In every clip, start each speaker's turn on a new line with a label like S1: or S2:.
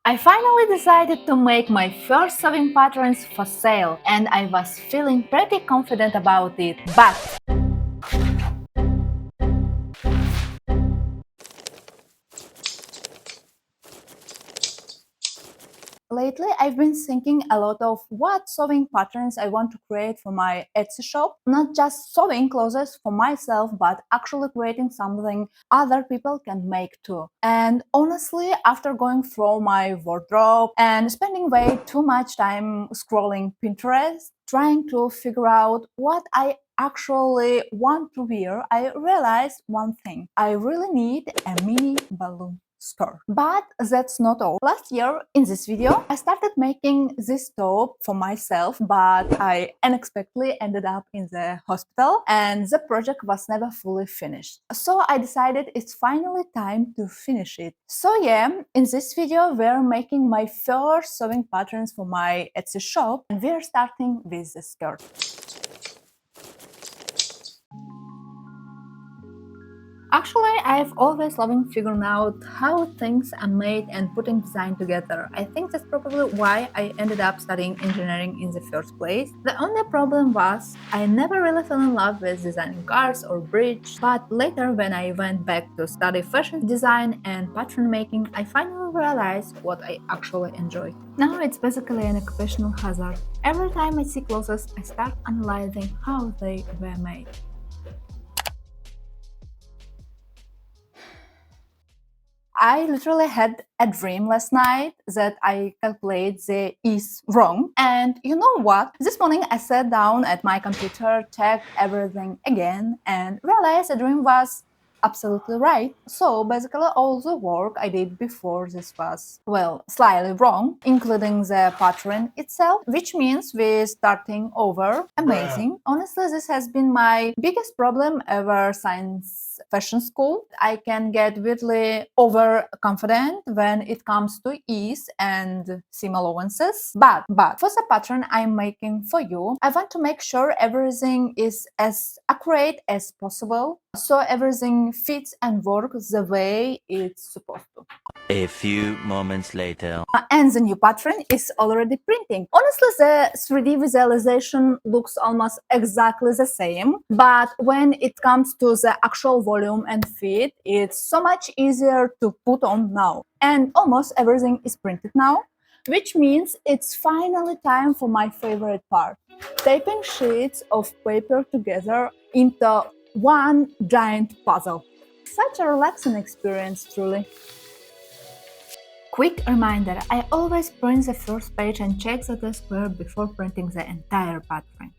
S1: I finally decided to make my first sewing patterns for sale, and I was feeling pretty confident about it, but lately, I've been thinking a lot of what sewing patterns I want to create for my Etsy shop. Not just sewing clothes for myself, but actually creating something other people can make too. And honestly, after going through my wardrobe and spending way too much time scrolling Pinterest, trying to figure out what I actually want to wear, I realized one thing. I really need a mini balloon skirt. But that's not all. Last year in this video I started making this top for myself, but I unexpectedly ended up in the hospital and the project was never fully finished. So I decided it's finally time to finish it. So yeah, in this video we're making my first sewing patterns for my Etsy shop, and we're starting with the skirt. Actually, I've always loved figuring out how things are made and putting design together. I think that's probably why I ended up studying engineering in the first place. The only problem was I never really fell in love with designing cars or bridge, but later when I went back to study fashion design and pattern making, I finally realized what I actually enjoy. Now it's basically an occupational hazard. Every time I see clothes, I start analyzing how they were made. I literally had a dream last night that I calculate the ease wrong. And you know what? This morning I sat down at my computer, checked everything again, and realized the dream was absolutely right. So basically all the work I did before this was, well, slightly wrong, including the pattern itself, which means we're starting over. Amazing. Honestly, this has been my biggest problem ever since fashion school. I can get weirdly overconfident when it comes to ease and seam allowances. But for the pattern I'm making for you, I want to make sure everything is as accurate as possible, so everything fits and works the way it's supposed to.
S2: A few moments later.
S1: And the new pattern is already printing. Honestly, the 3D visualization looks almost exactly the same, but when it comes to the actual volume and fit, it's so much easier to put on now. And almost everything is printed now, which means it's finally time for my favorite part: taping sheets of paper together into one giant puzzle. Such a relaxing experience, truly. Quick reminder, I always print the first page and check that they're square before printing the entire pattern.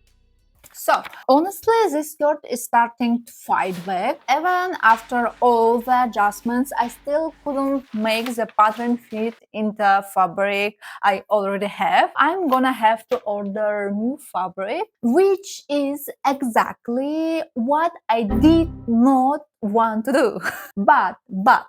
S1: So, honestly, this skirt is starting to fight back. Even after all the adjustments, I still couldn't make the pattern fit in the fabric I already have. I'm gonna have to order new fabric, which is exactly what I did not want to do. but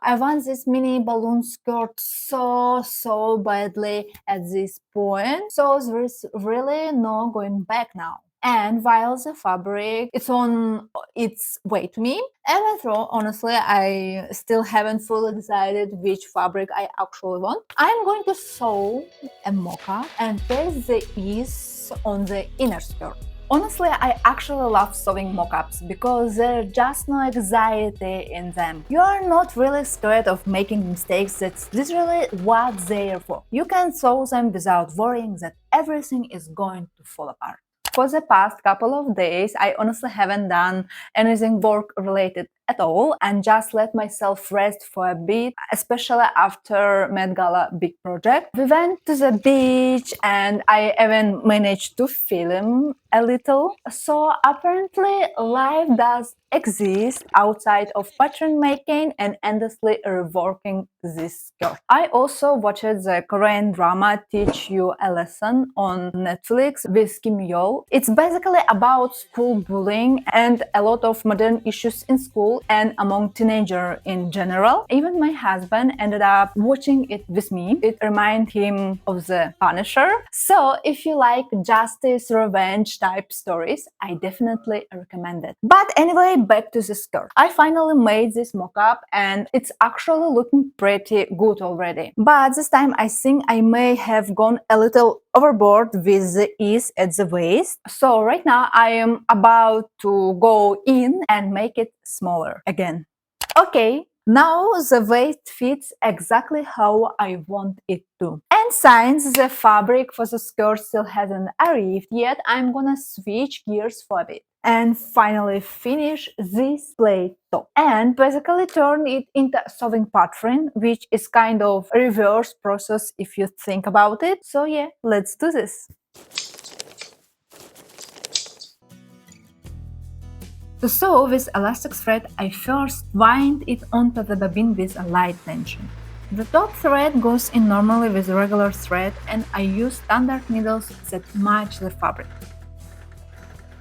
S1: I want this mini balloon skirt so badly at this point, so there is really no going back now. And while the fabric is on its way to me, even though honestly I still haven't fully decided which fabric I actually want, I'm going to sew a mock-up and test the ease on the inner skirt. Honestly, I actually love sewing mock-ups because there's just no anxiety in them. You are not really scared of making mistakes. That's literally what they're for. You can sew them without worrying that everything is going to fall apart. For the past couple of days, I honestly haven't done anything work related at all and just let myself rest for a bit, especially after Met Gala big project. We went to the beach and I even managed to film a little. So apparently life does exist outside of pattern making and endlessly reworking this skirt. I also watched the Korean drama Teach You a Lesson on Netflix with Kim Yo. It's basically about school bullying and a lot of modern issues in school school and among teenagers in general. Even my husband ended up watching it with me. It reminded him of the Punisher. So if you like justice, revenge type stories, I definitely recommend it. But anyway, back to the skirt. I finally made this mock-up and it's actually looking pretty good already. But this time I think I may have gone a little overboard with the ease at the waist. So right now I am about to go in and make it smaller again. Okay, now the waist fits exactly how I want it to. And since the fabric for the skirt still hasn't arrived yet, I'm gonna switch gears for a bit and finally finish this plaid top and basically turn it into a sewing pattern, which is kind of a reverse process if you think about it. So yeah, let's do this. To sew with elastic thread, I first wind it onto the bobbin with a light tension. The top thread goes in normally with regular thread and I use standard needles that match the fabric.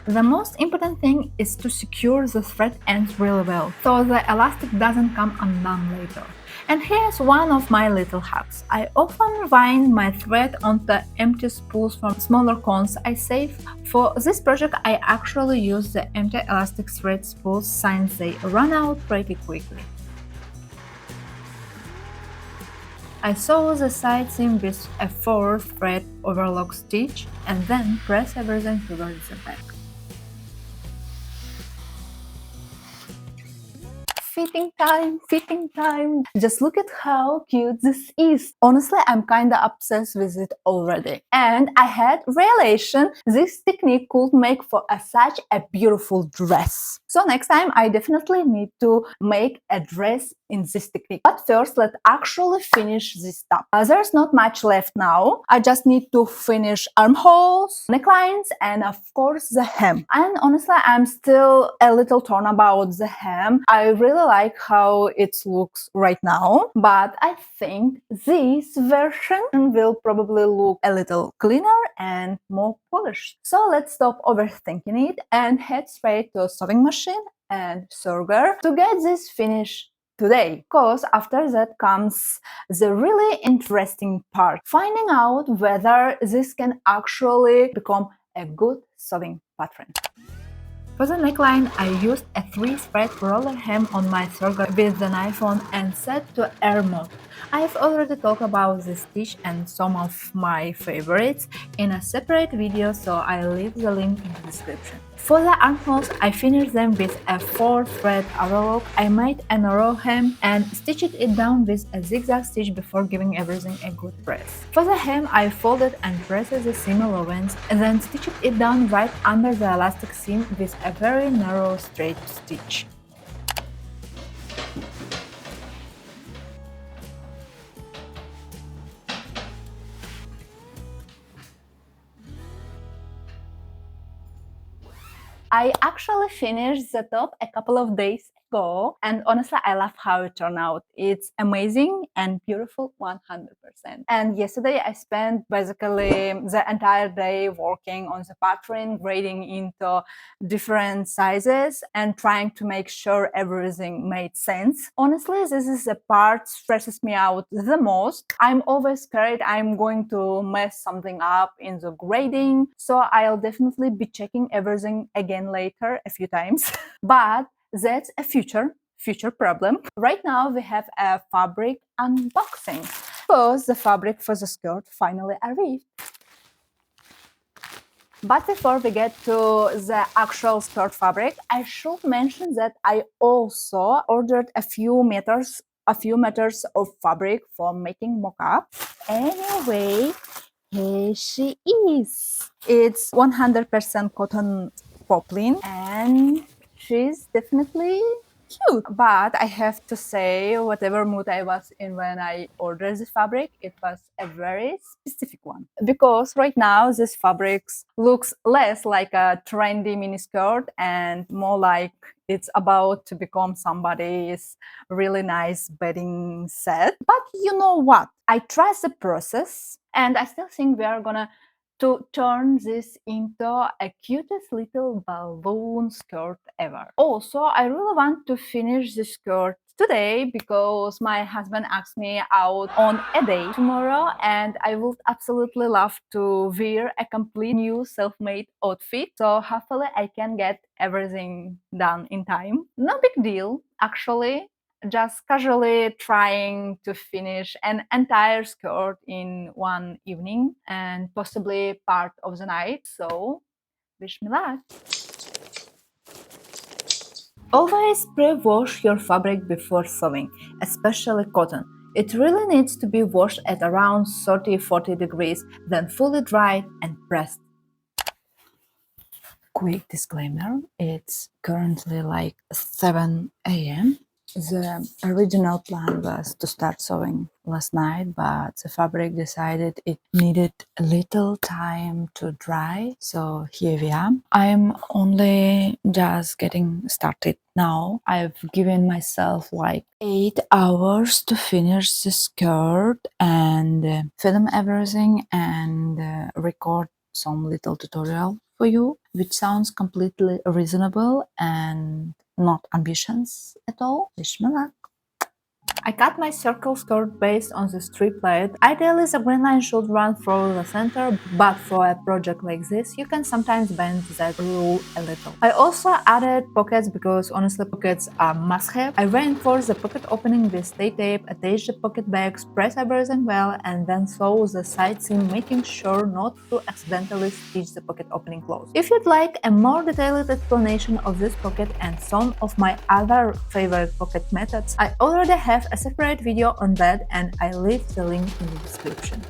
S1: The most important thing is to secure the thread ends really well, so the elastic doesn't come undone later. And here's one of my little hacks. I often wind my thread onto empty spools from smaller cones I save. For this project I actually use the empty elastic thread spools since they run out pretty quickly. I sew the side seam with a 4-thread overlock stitch and then press everything towards the back. Fitting time. Just look at how cute this is. Honestly, I'm kinda obsessed with it already. And I had realization this technique could make for such a beautiful dress. So next time I definitely need to make a dress in this technique. But first, let's actually finish this top. There's not much left now. I just need to finish armholes, necklines, and of course the hem. And honestly, I'm still a little torn about the hem. I really like how it looks right now, but I think this version will probably look a little cleaner and more polished. So let's stop overthinking it and head straight to a sewing machine and serger to get this finished today, because after that comes the really interesting part, finding out whether this can actually become a good sewing pattern. For the neckline, I used a 3-thread roller hem on my serger with the knife on and set to air mode. I've already talked about this stitch and some of my favorites in a separate video, so I'll leave the link in the description. For the armholes, I finished them with a 4-thread overlock. I made an arrow hem and stitched it down with a zigzag stitch before giving everything a good press. For the hem, I folded and pressed the seam allowance and then stitched it down right under the elastic seam with a very narrow straight stitch. I actually finished the top a couple of days ago, and honestly I love how it turned out. It's amazing and beautiful 100%. And yesterday I spent basically the entire day working on the pattern, grading into different sizes and trying to make sure everything made sense. Honestly, this is the part stresses me out the most. I'm always scared I'm going to mess something up in the grading, so I'll definitely be checking everything again later a few times. But that's a future problem. Right now we have a fabric unboxing because the fabric for the skirt finally arrived. But before we get to the actual skirt fabric, I should mention that I also ordered a few meters of fabric for making mock-up. Anyway, here she is. It's 100% cotton poplin and she's definitely cute. But I have to say, whatever mood I was in when I ordered this fabric, it was a very specific one. Because right now this fabric looks less like a trendy miniskirt and more like it's about to become somebody's really nice bedding set. But you know what? I trust the process and I still think we are gonna to turn this into a cutest little balloon skirt ever. Also, I really want to finish the skirt today because my husband asked me out on a date tomorrow, and I would absolutely love to wear a complete new self-made outfit. So hopefully I can get everything done in time. No big deal, actually. Just casually trying to finish an entire skirt in one evening and possibly part of the night. So wish me luck. Always pre-wash your fabric before sewing, especially cotton. It really needs to be washed at around 30-40 degrees, then fully dried and pressed. Quick disclaimer, it's currently like 7 a.m. The original plan was to start sewing last night, but the fabric decided it needed a little time to dry, so here we are. I'm only just getting started now. I've given myself like 8 hours to finish the skirt and film everything and record some little tutorial for you, which sounds completely reasonable and not ambitious at all. Wish me luck. I cut my circle skirt based on the strip plate. Ideally, the green line should run through the center, but for a project like this, you can sometimes bend that rule a little. I also added pockets because honestly, pockets are must-have. I reinforced the pocket opening with stay tape, attach the pocket bags, press everything well, and then sew the side seam, making sure not to accidentally stitch the pocket opening closed. If you'd like a more detailed explanation of this pocket and some of my other favorite pocket methods, I already have a separate video on that, and I leave the link in the description.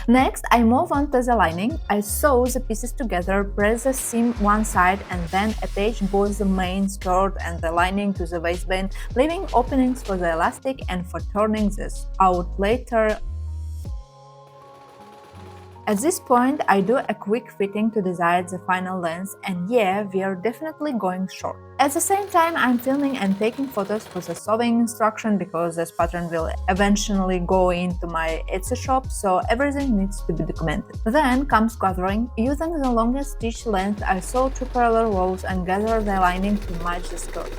S1: Next, I move on to the lining. I sew the pieces together, press the seam one side, and then attach both the main skirt and the lining to the waistband, leaving openings for the elastic and for turning this out later. At this point, I do a quick fitting to decide the final length, and yeah, we are definitely going short. At the same time, I'm filming and taking photos for the sewing instruction because this pattern will eventually go into my Etsy shop, so everything needs to be documented. Then comes gathering. Using the longest stitch length, I sew 2 parallel rows and gather the lining to match the skirt.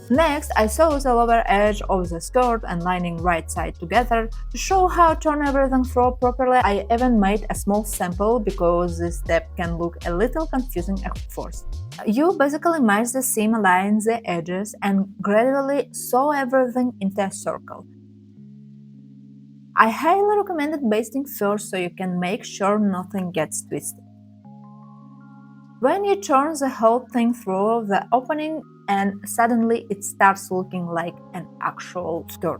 S1: Next, I sew the lower edge of the skirt and lining right side together. To show how to turn everything through properly, I even made a small sample because this step can look a little confusing at first. You basically match the seam, align the edges, and gradually sew everything into a circle. I highly recommend basting first so you can make sure nothing gets twisted. When you turn the whole thing through the opening, and suddenly it starts looking like an actual skirt.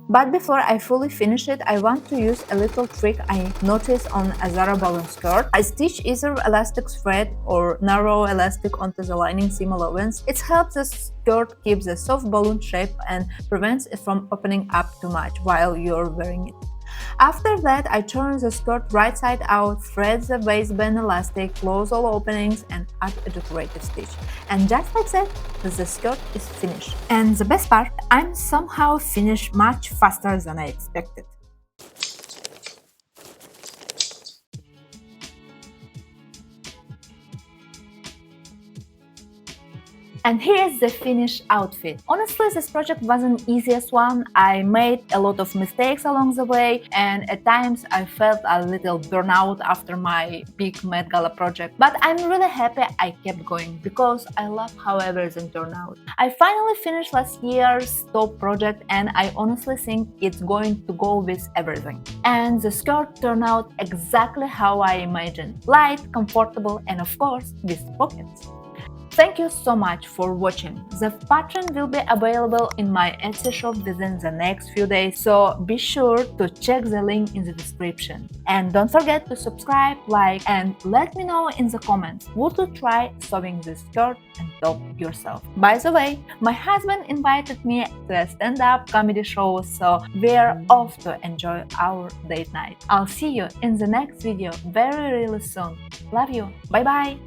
S1: But before I fully finish it, I want to use a little trick I noticed on a Zara balloon skirt. I stitch either elastic thread or narrow elastic onto the lining seam allowance. It helps the skirt keep the soft balloon shape and prevents it from opening up too much while you're wearing it. After that, I turn the skirt right side out, thread the waistband elastic, close all openings, and add a decorative stitch. And just like that, the skirt is finished. And the best part, I'm somehow finished much faster than I expected. And here's the finished outfit. Honestly, this project wasn't the easiest one. I made a lot of mistakes along the way, and at times I felt a little burnout after my big Met Gala project. But I'm really happy I kept going because I love how everything turned out. I finally finished last year's top project, and I honestly think it's going to go with everything. And the skirt turned out exactly how I imagined. Light, comfortable, and of course, with pockets. Thank you so much for watching. The pattern will be available in my Etsy shop within the next few days, so be sure to check the link in the description. And don't forget to subscribe, like, and let me know in the comments, would you try sewing this skirt and top yourself? By the way, my husband invited me to a stand-up comedy show, so we're off to enjoy our date night. I'll see you in the next video very really soon. Love you. Bye bye.